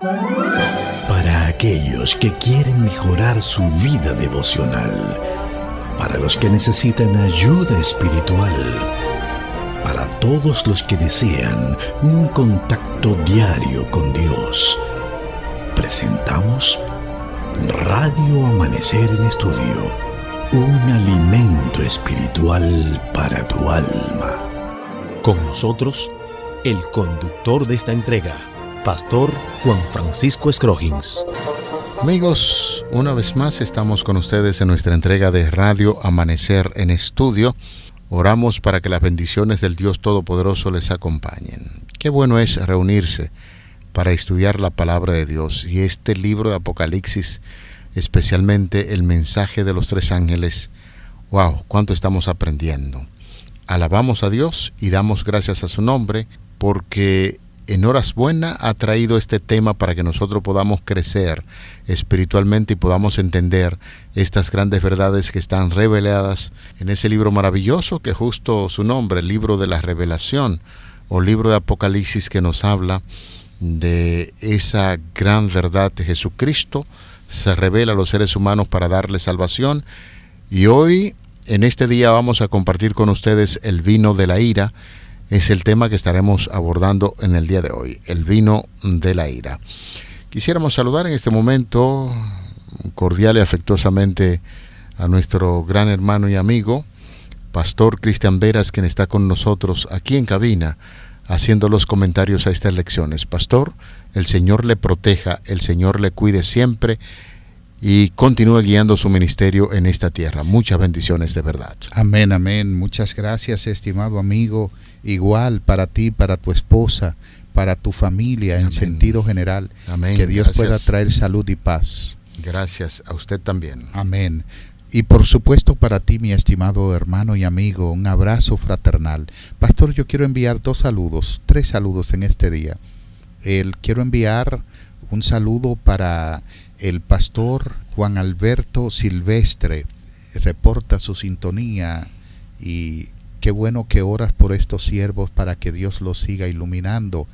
Para aquellos que quieren mejorar su vida devocional, para los que necesitan ayuda espiritual, para todos los que desean un contacto diario con Dios, presentamos Radio Amanecer en Estudio, un alimento espiritual para tu alma. Con nosotros, el conductor de esta entrega, Pastor Juan Francisco Scroggins. Amigos, una vez más estamos con ustedes en nuestra entrega de Radio Amanecer en Estudio. Oramos para que las bendiciones del Dios Todopoderoso les acompañen. Qué bueno es reunirse para estudiar la palabra de Dios. Y este libro de Apocalipsis, especialmente el mensaje de los 3 ángeles, ¡wow! ¿Cuánto estamos aprendiendo? Alabamos a Dios y damos gracias a su nombre, porque en horas buenas ha traído este tema para que nosotros podamos crecer espiritualmente y podamos entender estas grandes verdades que están reveladas en ese libro maravilloso que justo su nombre, el libro de la revelación o libro de Apocalipsis, que nos habla de esa gran verdad de Jesucristo. Se revela a los seres humanos para darles salvación. Y hoy, en este día, vamos a compartir con ustedes el vino de la ira. Es el tema que estaremos abordando en el día de hoy, el vino de la ira. Quisiéramos saludar en este momento cordial y afectuosamente a nuestro gran hermano y amigo, Pastor Cristian Veras, quien está con nosotros aquí en cabina, haciendo los comentarios a estas lecciones. Pastor, el Señor le proteja, el Señor le cuide siempre y continúe guiando su ministerio en esta tierra. Muchas bendiciones de verdad. Amén, amén. Muchas gracias, estimado amigo. Igual para ti, para tu esposa, para tu familia, en sentido general. Amén. Que Dios Gracias. pueda traer salud y paz. Gracias a usted también. Amén. Y por supuesto para ti, mi estimado hermano y amigo, un abrazo fraternal. Pastor, yo quiero enviar 3 saludos en este día. Quiero enviar un saludo para el pastor Juan Alberto Silvestre. Reporta su sintonía y qué bueno que oras por estos siervos para que Dios los siga iluminando.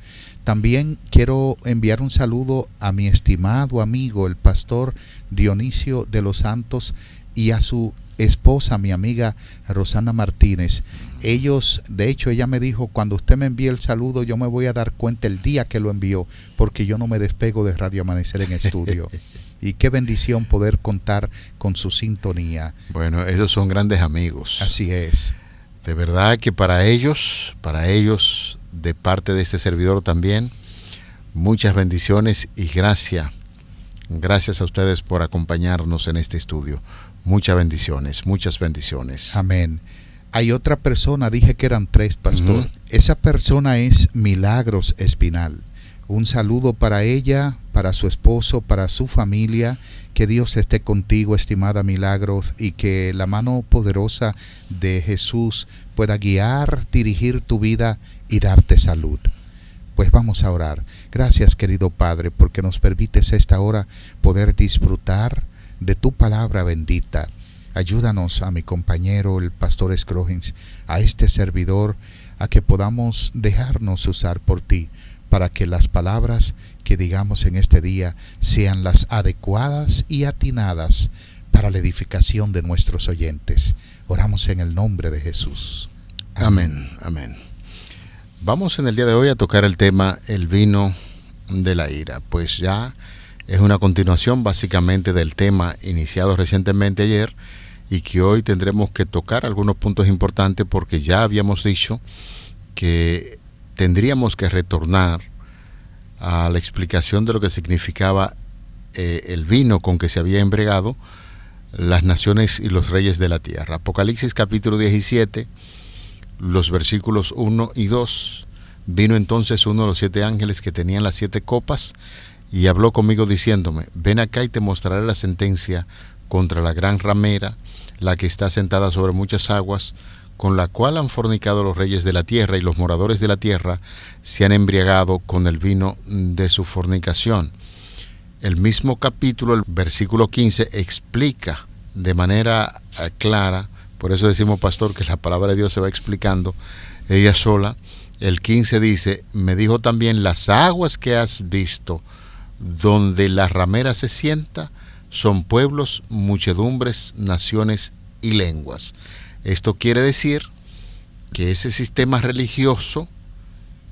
También quiero enviar un saludo a mi estimado amigo, el pastor Dionisio de los Santos, y a su esposa, mi amiga Rosana Martínez. De hecho, ella me dijo, cuando usted me envíe el saludo, yo me voy a dar cuenta el día que lo envió, porque yo no me despego de Radio Amanecer en Estudio. Y qué bendición poder contar con su sintonía. Bueno, ellos son grandes amigos. Así es. De verdad que para ellos, de parte de este servidor también, muchas bendiciones y gracias. Gracias a ustedes por acompañarnos en este estudio. Muchas bendiciones. Amén. Hay otra persona, dije que eran 3, pastor. Esa persona es Milagros Espinal. Un saludo para ella, para su esposo, para su familia. Que Dios esté contigo, estimada Milagros, y que la mano poderosa de Jesús pueda guiar, dirigir tu vida y darte salud. Pues vamos a orar. Gracias, querido Padre, porque nos permites esta hora poder disfrutar de tu palabra bendita. Ayúdanos a mi compañero, el pastor Scroggins, a este servidor, a que podamos dejarnos usar por ti, para que las palabras que digamos en este día sean las adecuadas y atinadas para la edificación de nuestros oyentes. Oramos en el nombre de Jesús. Amén. Vamos en el día de hoy a tocar el tema, el vino de la ira. Pues ya es una continuación básicamente del tema iniciado recientemente ayer y que hoy tendremos que tocar algunos puntos importantes, porque ya habíamos dicho que tendríamos que retornar a la explicación de lo que significaba el vino con que se había embriagado las naciones y los reyes de la tierra. Apocalipsis capítulo 17, los versículos 1 y 2. Vino entonces uno de los 7 ángeles que tenían las 7 copas y habló conmigo diciéndome: ven acá y te mostraré la sentencia contra la gran ramera, la que está sentada sobre muchas aguas, con la cual han fornicado los reyes de la tierra, y los moradores de la tierra se han embriagado con el vino de su fornicación. El mismo capítulo, el versículo 15, explica de manera clara, por eso decimos, pastor, que la palabra de Dios se va explicando ella sola. El 15 dice: me dijo también, las aguas que has visto, donde la ramera se sienta, son pueblos, muchedumbres, naciones y lenguas. Esto quiere decir que ese sistema religioso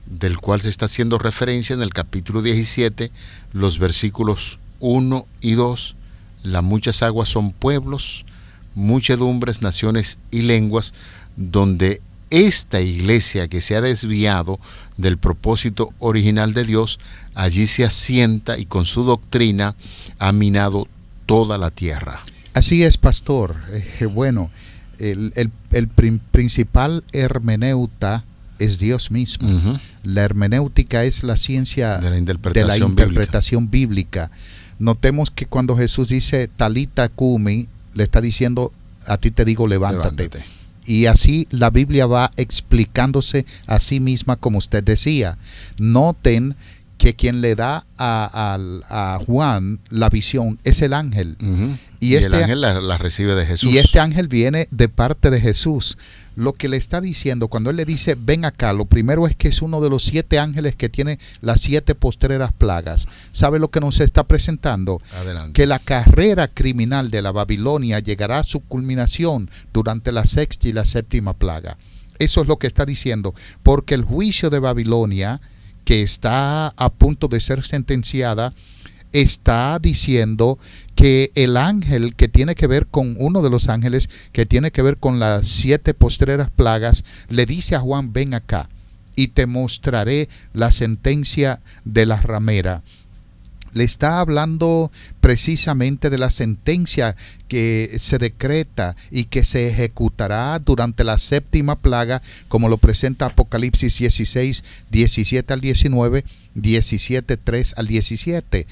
del cual se está haciendo referencia en el capítulo 17, los versículos 1 y 2, las muchas aguas son pueblos, muchedumbres, naciones y lenguas, donde esta iglesia que se ha desviado del propósito original de Dios, allí se asienta y con su doctrina ha minado toda la tierra. Así es, pastor. Bueno, el principal hermeneuta es Dios mismo. Uh-huh. La hermenéutica es la ciencia de la interpretación bíblica. Notemos que cuando Jesús dice Talita Cumi, le está diciendo, a ti te digo, levántate. Y así la Biblia va explicándose a sí misma, como usted decía. Noten que quien le da a Juan la visión es el ángel. Uh-huh. Y el ángel la recibe de Jesús. Y este ángel viene de parte de Jesús. Lo que le está diciendo, cuando él le dice, ven acá, lo primero es que es uno de los 7 ángeles que tiene las 7 postreras plagas. ¿Sabe lo que nos está presentando? Adelante. Que la carrera criminal de la Babilonia llegará a su culminación durante la 6ª y la 7ª plaga. Eso es lo que está diciendo, porque el juicio de Babilonia, que está a punto de ser sentenciada, está diciendo que el ángel que tiene que ver con uno de los ángeles que tiene que ver con las 7 postreras plagas, le dice a Juan, ven acá y te mostraré la sentencia de la ramera. Le está hablando precisamente de la sentencia que se decreta y que se ejecutará durante la 7ª plaga, como lo presenta Apocalipsis 16, 17 al 19, 17, 3 al 17.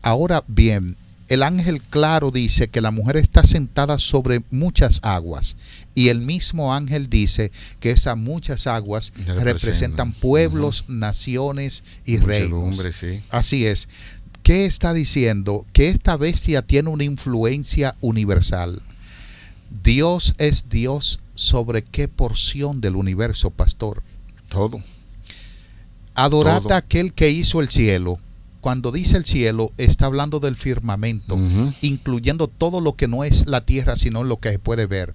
Ahora bien, el ángel claro dice que la mujer está sentada sobre muchas aguas, y el mismo ángel dice que esas muchas aguas representan pueblos, uh-huh, naciones y reinos. Sí. Así es. ¿Qué está diciendo? Que esta bestia tiene una influencia universal. Dios es Dios sobre qué porción del universo, pastor. Todo. Adorad a aquel que hizo el cielo. Cuando dice el cielo, está hablando del firmamento, uh-huh, incluyendo todo lo que no es la tierra, sino lo que se puede ver.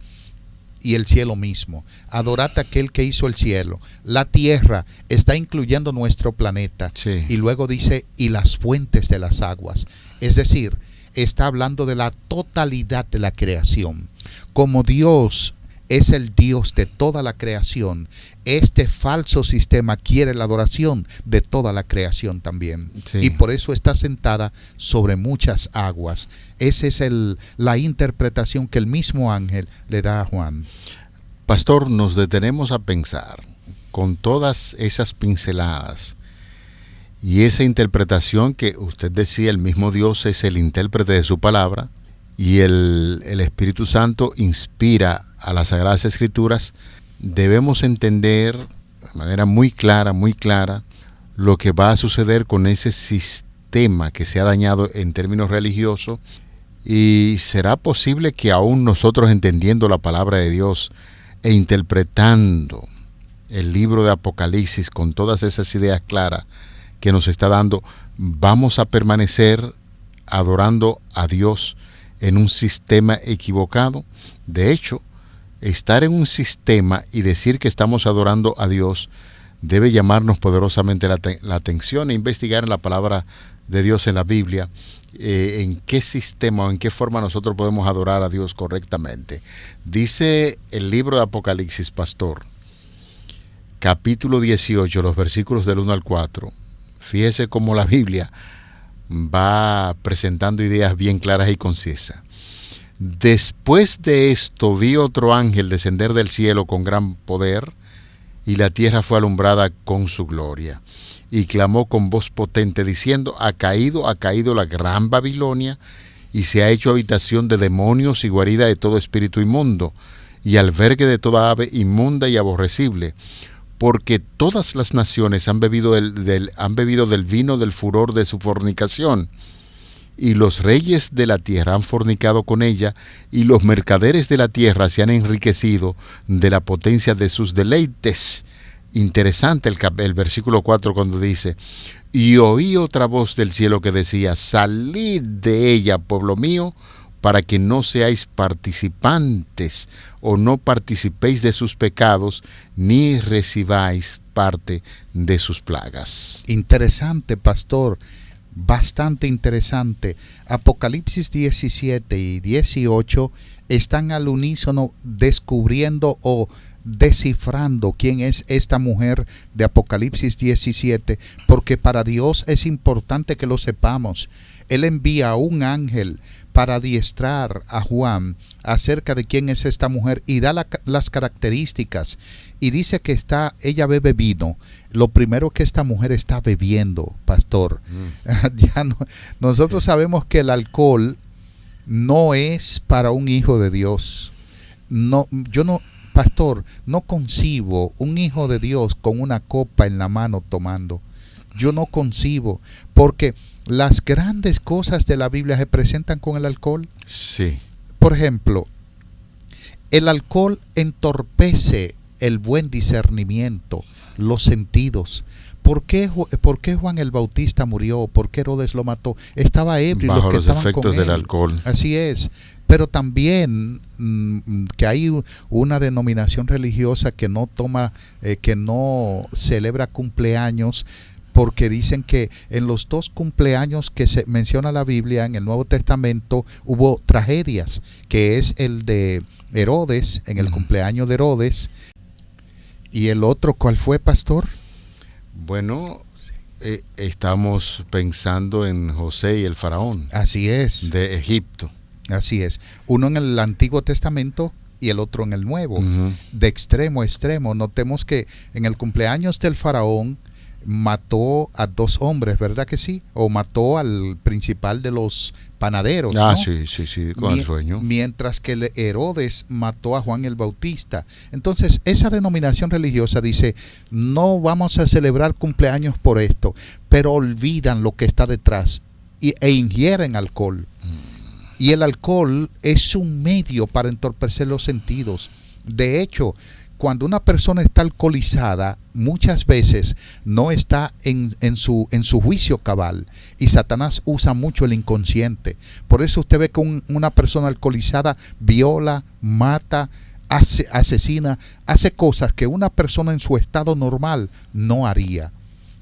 Y el cielo mismo. Adorad a aquel que hizo el cielo. La tierra está incluyendo nuestro planeta. Sí. Y luego dice, y las fuentes de las aguas. Es decir, está hablando de la totalidad de la creación. Como Dios es el Dios de toda la creación, este falso sistema quiere la adoración de toda la creación también. Sí. Y por eso está sentada sobre muchas aguas. Esa es la interpretación que el mismo ángel le da a Juan. Pastor, nos detenemos a pensar, con todas esas pinceladas y esa interpretación que usted decía, el mismo Dios es el intérprete de su palabra, y el Espíritu Santo inspira a las Sagradas Escrituras, debemos entender de manera muy clara, lo que va a suceder con ese sistema que se ha dañado en términos religiosos. Y será posible que aún nosotros, entendiendo la palabra de Dios e interpretando el libro de Apocalipsis con todas esas ideas claras que nos está dando, vamos a permanecer adorando a Dios en un sistema equivocado. De hecho, estar en un sistema y decir que estamos adorando a Dios debe llamarnos poderosamente la atención e investigar en la palabra de Dios en la Biblia, en qué sistema o en qué forma nosotros podemos adorar a Dios correctamente. Dice el libro de Apocalipsis, pastor, capítulo 18, los versículos del 1 al 4. Fíjese cómo la Biblia va presentando ideas bien claras y concisas. Después de esto vi otro ángel descender del cielo con gran poder, y la tierra fue alumbrada con su gloria. Y clamó con voz potente diciendo, ha caído la gran Babilonia, y se ha hecho habitación de demonios y guarida de todo espíritu inmundo, y albergue de toda ave inmunda y aborrecible, porque todas las naciones han bebido del vino del furor de su fornicación, y los reyes de la tierra han fornicado con ella, y los mercaderes de la tierra se han enriquecido de la potencia de sus deleites. Interesante el versículo 4 cuando dice: y oí otra voz del cielo que decía: salid de ella, pueblo mío, para que no seáis participantes o no participéis de sus pecados, ni recibáis parte de sus plagas. Interesante, pastor, bastante interesante. Apocalipsis 17 y 18 están al unísono descubriendo o descifrando quién es esta mujer de Apocalipsis 17, porque para Dios es importante que lo sepamos. Él envía a un ángel para adiestrar a Juan acerca de quién es esta mujer y da las características, y dice que ella bebe vino. Lo primero que esta mujer está bebiendo, pastor, nosotros sabemos que el alcohol no es para un hijo de Dios. Pastor, no concibo un hijo de Dios con una copa en la mano tomando. Yo no concibo, porque las grandes cosas de la Biblia se presentan con el alcohol. Sí. Por ejemplo, el alcohol entorpece el buen discernimiento, los sentidos. ¿Por qué Juan el Bautista murió? ¿Por qué Herodes lo mató? Estaba ebrio. Bajo los efectos del alcohol. Así es. Pero también que hay una denominación religiosa que no celebra cumpleaños, porque dicen que en los 2 cumpleaños que se menciona la Biblia en el Nuevo Testamento hubo tragedias, que es el de Herodes, en el cumpleaños de Herodes, y el otro, ¿cuál fue, pastor? Bueno, estamos pensando en José y el faraón. Así es. De Egipto. Así es. Uno en el Antiguo Testamento y el otro en el Nuevo. Uh-huh. De extremo a extremo. Notemos que en el cumpleaños del faraón mató a 2 hombres, ¿verdad que sí? O mató al principal de los panaderos, ¿no? Sí, con el sueño. Mientras que Herodes mató a Juan el Bautista. Entonces, esa denominación religiosa dice: no vamos a celebrar cumpleaños por esto, pero olvidan lo que está detrás e ingieren alcohol. Y el alcohol es un medio para entorpecer los sentidos. De hecho, cuando una persona está alcoholizada, muchas veces no está en su juicio cabal, y Satanás usa mucho el inconsciente. Por eso usted ve que una persona alcoholizada viola, mata, asesina, hace cosas que una persona en su estado normal no haría.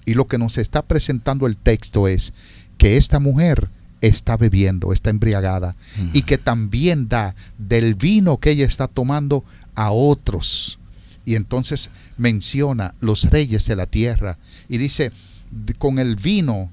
Y lo que nos está presentando el texto es que esta mujer está bebiendo, está embriagada, y que también da del vino que ella está tomando a otros. Y entonces menciona los reyes de la tierra y dice: con el vino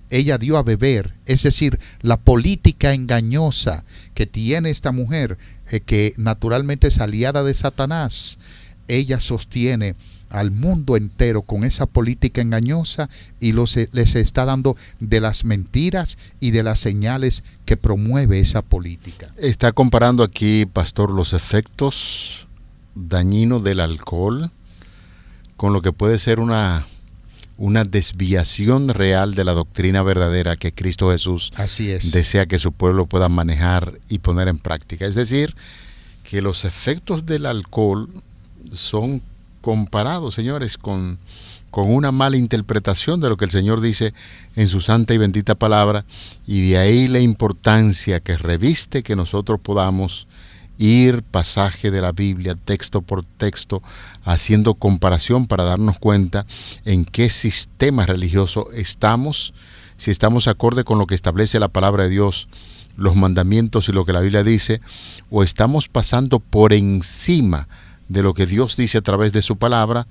ella dio a beber, es decir, la política engañosa que tiene esta mujer, que naturalmente es aliada de Satanás. Ella sostiene al mundo entero con esa política engañosa y les está dando de las mentiras y de las señales que promueve esa política. Está comparando aquí, pastor, los efectos dañinos del alcohol con lo que puede ser una desviación real de la doctrina verdadera que Cristo Jesús desea que su pueblo pueda manejar y poner en práctica. Es decir, que los efectos del alcohol son comparados, señores, con una mala interpretación de lo que el Señor dice en su santa y bendita palabra, y de ahí la importancia que reviste que nosotros podamos ir pasaje de la Biblia, texto por texto, haciendo comparación para darnos cuenta en qué sistema religioso estamos, si estamos acorde con lo que establece la palabra de Dios, los mandamientos y lo que la Biblia dice, o estamos pasando por encima de lo que Dios dice a través de su palabra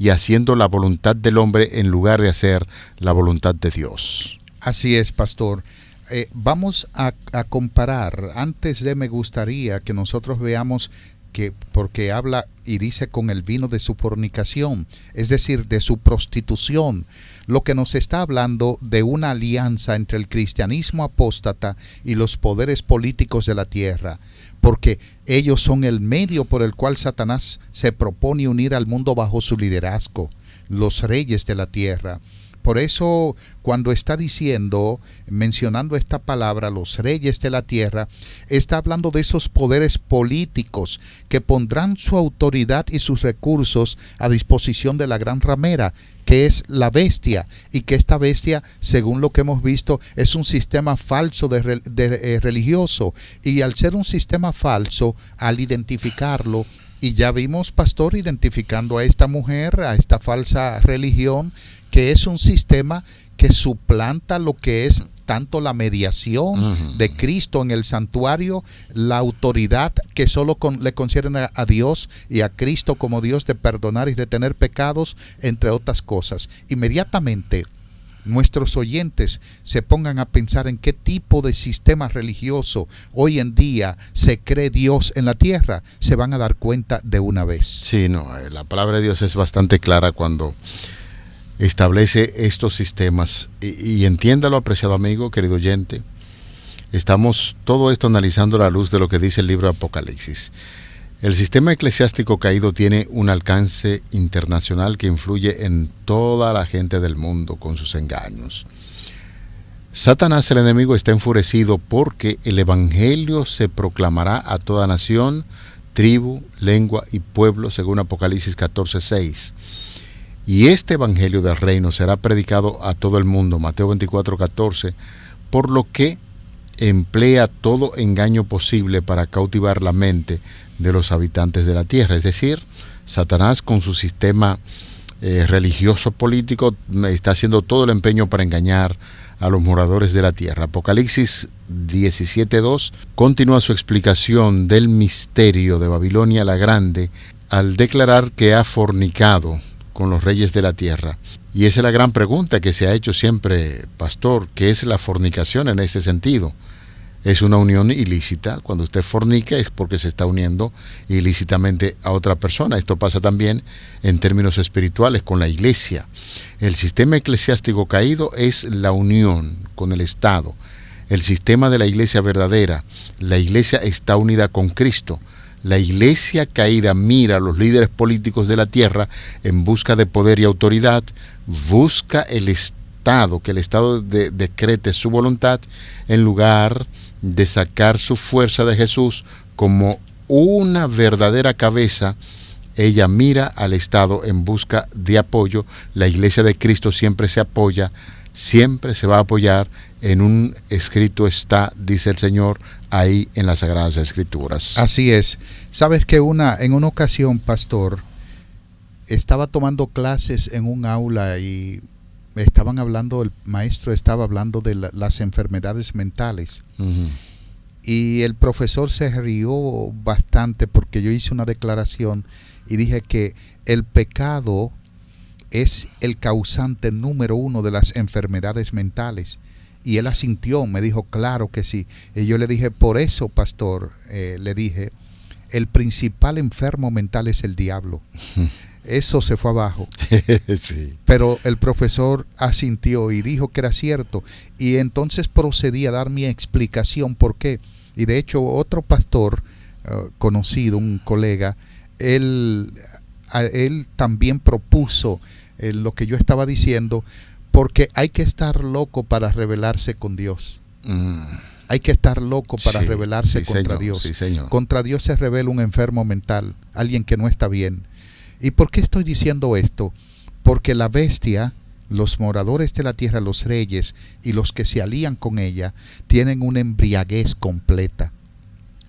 y haciendo la voluntad del hombre en lugar de hacer la voluntad de Dios. Así es, pastor. Vamos a comparar. Antes me gustaría que nosotros veamos que, porque habla y dice con el vino de su fornicación, es decir, de su prostitución, lo que nos está hablando de una alianza entre el cristianismo apóstata y los poderes políticos de la tierra, porque ellos son el medio por el cual Satanás se propone unir al mundo bajo su liderazgo, los reyes de la tierra. Por eso, cuando está diciendo, mencionando esta palabra, los reyes de la tierra, está hablando de esos poderes políticos que pondrán su autoridad y sus recursos a disposición de la gran ramera, que es la bestia, y que esta bestia, según lo que hemos visto, es un sistema falso religioso. Y al ser un sistema falso, al identificarlo, y ya vimos, pastor, identificando a esta mujer, a esta falsa religión, que es un sistema que suplanta lo que es tanto la mediación de Cristo en el santuario, la autoridad que solo le conceden a Dios y a Cristo como Dios de perdonar y retener pecados, entre otras cosas. Inmediatamente nuestros oyentes se pongan a pensar en qué tipo de sistema religioso hoy en día se cree Dios en la tierra, se van a dar cuenta de una vez. Sí, no, la palabra de Dios es bastante clara cuando establece estos sistemas, y entiéndalo, apreciado amigo, querido oyente, estamos todo esto analizando a la luz de lo que dice el libro de Apocalipsis. El sistema eclesiástico caído tiene un alcance internacional que influye en toda la gente del mundo con sus engaños. Satanás, el enemigo, está enfurecido porque el evangelio se proclamará a toda nación, tribu, lengua y pueblo, según Apocalipsis 14:6. Y este evangelio del reino será predicado a todo el mundo, Mateo 24:14, por lo que emplea todo engaño posible para cautivar la mente de los habitantes de la tierra. Es decir, Satanás, con su sistema religioso político, está haciendo todo el empeño para engañar a los moradores de la tierra. Apocalipsis 17:2 continúa su explicación del misterio de Babilonia la Grande al declarar que ha fornicado con los reyes de la tierra. Y esa es la gran pregunta que se ha hecho siempre, pastor: ¿qué es la fornicación en este sentido? Es una unión ilícita. Cuando usted fornica es porque se está uniendo ilícitamente a otra persona. Esto pasa también en términos espirituales con la iglesia. El sistema eclesiástico caído es la unión con el Estado. El sistema de la iglesia verdadera, la iglesia está unida con Cristo. La iglesia caída mira a los líderes políticos de la tierra en busca de poder y autoridad, busca el Estado, que el Estado decrete su voluntad, en lugar de sacar su fuerza de Jesús como una verdadera cabeza. Ella mira al Estado en busca de apoyo. La iglesia de Cristo siempre se apoya, siempre se va a apoyar en un escrito está, dice el Señor, ahí en las Sagradas Escrituras. Así es. Sabes que en una ocasión, pastor, estaba tomando clases en un aula y el maestro estaba hablando de las enfermedades mentales. Y el profesor se rió bastante porque yo hice una declaración y dije que el pecado es el causante número 1 de las enfermedades mentales. Y él asintió, me dijo, claro que sí. Y yo le dije, por eso, pastor, le dije, el principal enfermo mental es el diablo. Eso se fue abajo. Sí. Pero el profesor asintió y dijo que era cierto. Y entonces procedí a dar mi explicación por qué. Y de hecho, otro pastor conocido, un colega, él también propuso lo que yo estaba diciendo, porque hay que estar loco para rebelarse con Dios. Hay que estar loco para rebelarse contra Dios. Sí, señor. Contra Dios se revela un enfermo mental, alguien que no está bien. ¿Y por qué estoy diciendo esto? Porque la bestia, los moradores de la tierra, los reyes y los que se alían con ella, tienen una embriaguez completa.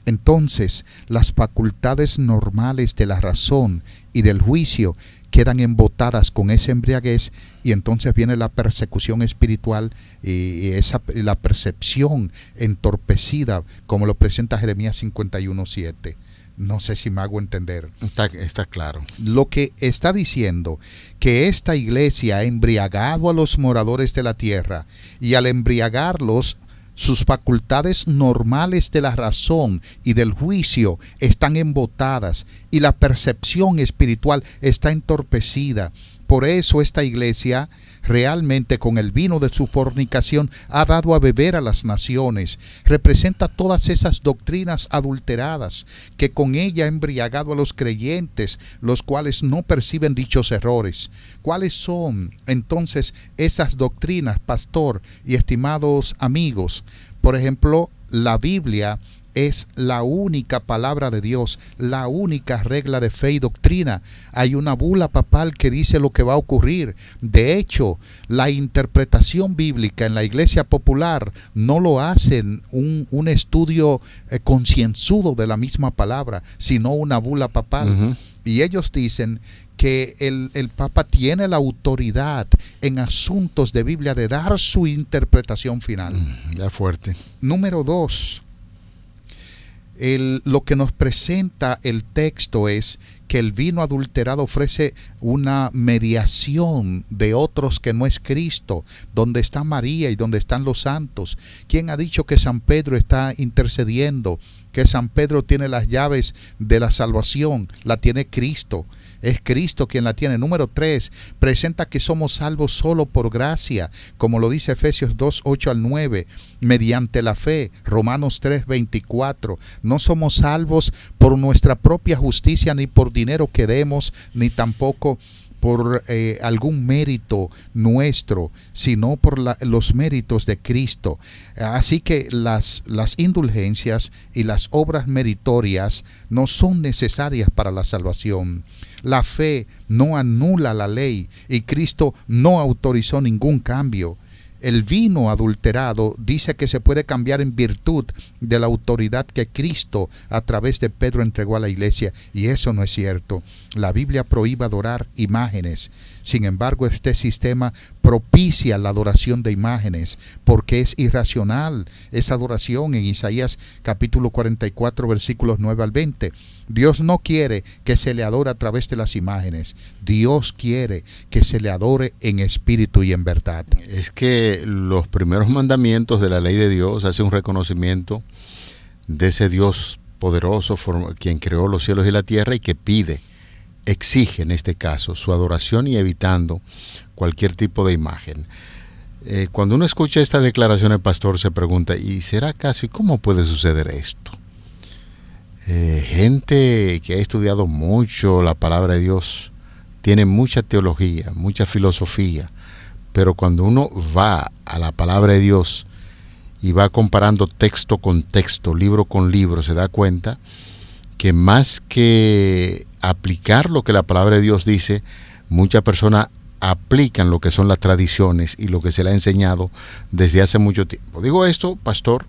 Entonces, las facultades normales de la razón y del juicio quedan embotadas con esa embriaguez, y entonces viene la persecución espiritual y la percepción entorpecida, como lo presenta Jeremías 51:7. No sé si me hago entender. Está claro. Lo que está diciendo, que esta iglesia ha embriagado a los moradores de la tierra, y al embriagarlos, sus facultades normales de la razón y del juicio están embotadas, y la percepción espiritual está entorpecida. por eso esta iglesia realmente con el vino de su fornicación ha dado a beber a las naciones. Representa todas esas doctrinas adulteradas que con ella ha embriagado a los creyentes, los cuales no perciben dichos errores. ¿Cuáles son entonces esas doctrinas, pastor y estimados amigos? Por ejemplo, la Biblia es la única palabra de Dios, la única regla de fe y doctrina. Hay una bula papal que dice lo que va a ocurrir. De hecho, la interpretación bíblica en la iglesia popular no lo hacen un estudio concienzudo de la misma palabra, sino una bula papal. Y ellos dicen que el Papa tiene la autoridad en asuntos de Biblia de dar su interpretación final. Ya fuerte. Número 2. Lo que nos presenta el texto es que el vino adulterado ofrece una mediación de otros que no es Cristo, donde está María y donde están los santos. ¿Quién ha dicho que San Pedro está intercediendo? Que San Pedro tiene las llaves de la salvación, la tiene Cristo. Es Cristo quien la tiene. Número 3, presenta que somos salvos solo por gracia, como lo dice Efesios 2, 8 al 9, mediante la fe. Romanos 3, 24. No somos salvos por nuestra propia justicia, ni por dinero que demos, ni tampoco por algún mérito nuestro, sino por los méritos de Cristo. Así que las indulgencias y las obras meritorias no son necesarias para la salvación. La fe no anula la ley y Cristo no autorizó ningún cambio. El vino adulterado dice que se puede cambiar en virtud de la autoridad que Cristo a través de Pedro entregó a la iglesia, y eso no es cierto. La Biblia prohíbe adorar imágenes. Sin embargo, este sistema propicia la adoración de imágenes porque es irracional esa adoración. En Isaías capítulo 44 versículos 9 al 20. Dios no quiere que se le adore a través de las imágenes. Dios quiere que se le adore en espíritu y en verdad. Es que los primeros mandamientos de la ley de Dios hacen un reconocimiento de ese Dios poderoso, quien creó los cielos y la tierra, y que exige en este caso su adoración y evitando cualquier tipo de imagen. Cuando uno escucha estas declaraciones, pastor, se pregunta, ¿y será acaso? ¿Y cómo puede suceder esto? Gente que ha estudiado mucho la palabra de Dios, tiene mucha teología, mucha filosofía, pero cuando uno va a la palabra de Dios y va comparando texto con texto, libro con libro, se da cuenta que más que aplicar lo que la palabra de Dios dice, muchas personas aplican lo que son las tradiciones y lo que se le ha enseñado desde hace mucho tiempo. Digo esto, pastor,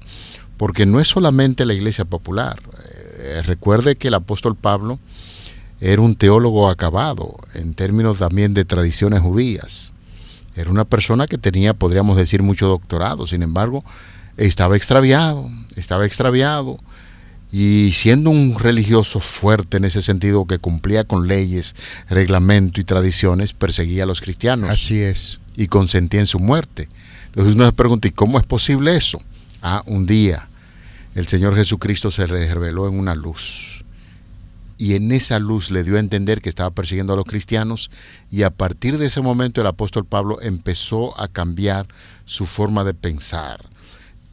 porque no es solamente la iglesia popular. Recuerde que el apóstol Pablo era un teólogo acabado en términos también de tradiciones judías. Era una persona que tenía, podríamos decir, mucho doctorado. Sin embargo, estaba extraviado. Y siendo un religioso fuerte en ese sentido, que cumplía con leyes, reglamento y tradiciones, perseguía a los cristianos. Así es. Y consentía en su muerte. Entonces uno se pregunta, ¿y cómo es posible eso? Un día el Señor Jesucristo se le reveló en una luz. Y en esa luz le dio a entender que estaba persiguiendo a los cristianos. Y a partir de ese momento el apóstol Pablo empezó a cambiar su forma de pensar.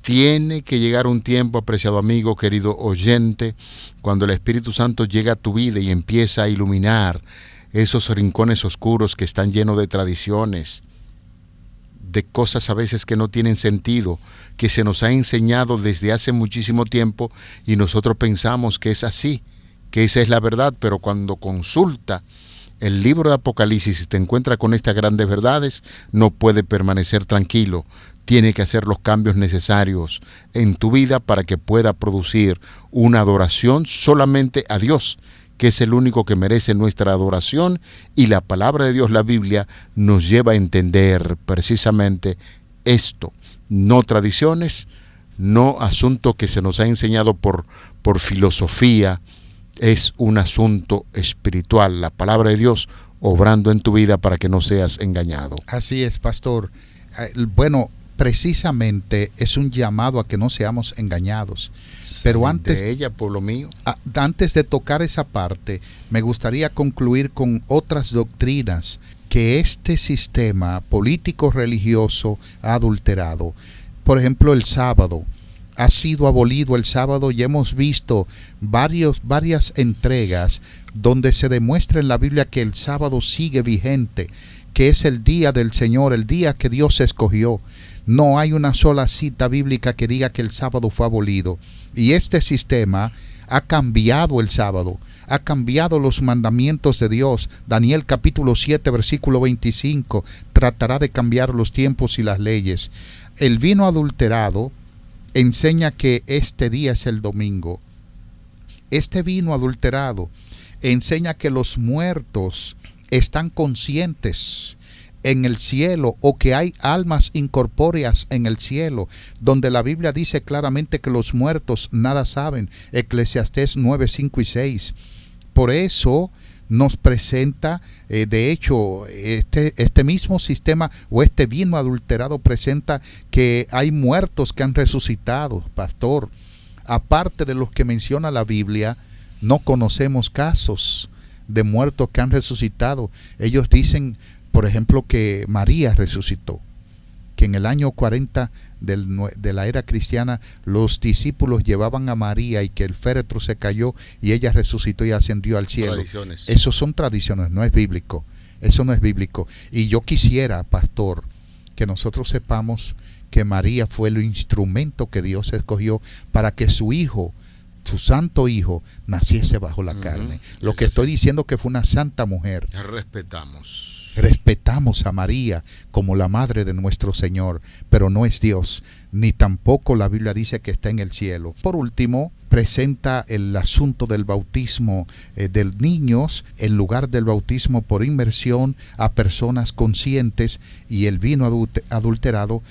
Tiene que llegar un tiempo, apreciado amigo, querido oyente, cuando el Espíritu Santo llega a tu vida y empieza a iluminar esos rincones oscuros que están llenos de tradiciones, de cosas a veces que no tienen sentido, que se nos ha enseñado desde hace muchísimo tiempo y nosotros pensamos que es así, que esa es la verdad, pero cuando consulta el libro de Apocalipsis y te encuentra con estas grandes verdades, no puede permanecer tranquilo. Tiene que hacer los cambios necesarios en tu vida para que pueda producir una adoración solamente a Dios, que es el único que merece nuestra adoración, y la palabra de Dios, la Biblia, nos lleva a entender precisamente esto. No tradiciones, no asunto que se nos ha enseñado por filosofía, es un asunto espiritual, la palabra de Dios obrando en tu vida para que no seas engañado. Así es, pastor. Bueno, precisamente es un llamado a que no seamos engañados. Pero antes de ella, pueblo mío. Antes de tocar esa parte, me gustaría concluir con otras doctrinas que este sistema político-religioso ha adulterado. Por ejemplo, el sábado. Ha sido abolido el sábado y hemos visto varias entregas donde se demuestra en la Biblia que el sábado sigue vigente, que es el día del Señor, el día que Dios escogió. No hay una sola cita bíblica que diga que el sábado fue abolido. Y este sistema ha cambiado el sábado, ha cambiado los mandamientos de Dios. Daniel capítulo 7, versículo 25, tratará de cambiar los tiempos y las leyes. El vino adulterado enseña que este día es el domingo. Este vino adulterado enseña que los muertos están conscientes en el cielo, o que hay almas incorpóreas en el cielo, donde la Biblia dice claramente que los muertos nada saben. Eclesiastés 9, 5 y 6. Por eso nos presenta, de hecho, este mismo sistema o este vino adulterado presenta que hay muertos que han resucitado, pastor. Aparte de los que menciona la Biblia, no conocemos casos de muertos que han resucitado. Ellos dicen, por ejemplo, que María resucitó, que en el año 40 de la era cristiana los discípulos llevaban a María y que el féretro se cayó y ella resucitó y ascendió al cielo. Tradiciones. Eso son tradiciones, no es bíblico. Eso no es bíblico. Y yo quisiera, pastor, que nosotros sepamos que María fue el instrumento que Dios escogió para que su hijo, su santo hijo, naciese bajo la carne. Lo que estoy diciendo que fue una santa mujer. Respetamos a María como la madre de nuestro Señor, pero no es Dios, ni tampoco la Biblia dice que está en el cielo. Por último, presenta el asunto del bautismo de niños en lugar del bautismo por inmersión a personas conscientes, y el vino adulterado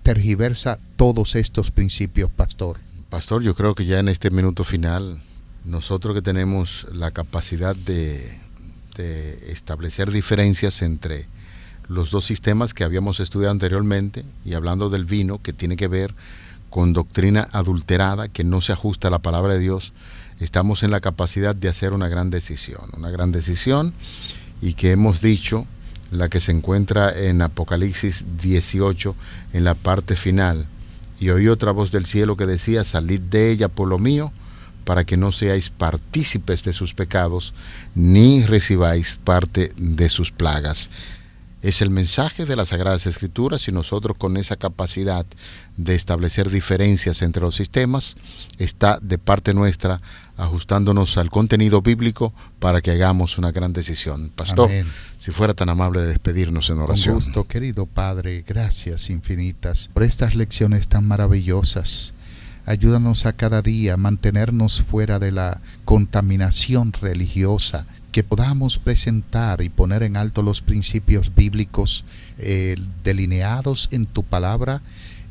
tergiversa todos estos principios, pastor. Pastor, yo creo que ya en este minuto final, nosotros que tenemos la capacidad de establecer diferencias entre los dos sistemas que habíamos estudiado anteriormente, y hablando del vino, que tiene que ver con doctrina adulterada, que no se ajusta a la palabra de Dios, estamos en la capacidad de hacer una gran decisión, y que hemos dicho, la que se encuentra en Apocalipsis 18, en la parte final: y oí otra voz del cielo que decía, salid de ella, pueblo mío, para que no seáis partícipes de sus pecados, ni recibáis parte de sus plagas. Es el mensaje de las Sagradas Escrituras, y nosotros, con esa capacidad de establecer diferencias entre los sistemas, está de parte nuestra ajustándonos al contenido bíblico para que hagamos una gran decisión. Pastor, amén. Si fuera tan amable de despedirnos en oración. Con gusto, querido Padre, gracias infinitas por estas lecciones tan maravillosas. Ayúdanos a cada día mantenernos fuera de la contaminación religiosa, que podamos presentar y poner en alto los principios bíblicos delineados en tu palabra,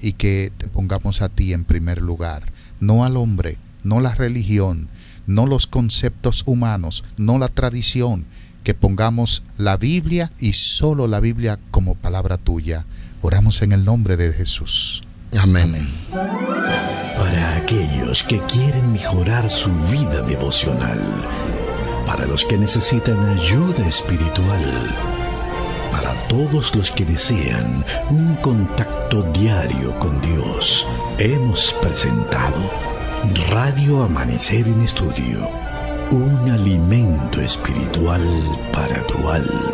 y que te pongamos a ti en primer lugar, no al hombre, no la religión, no los conceptos humanos, no la tradición, que pongamos la Biblia y solo la Biblia como palabra tuya. Oramos en el nombre de Jesús. Amén. Para aquellos que quieren mejorar su vida devocional, para los que necesitan ayuda espiritual, para todos los que desean un contacto diario con Dios, hemos presentado Radio Amanecer en Estudio, un alimento espiritual para tu alma.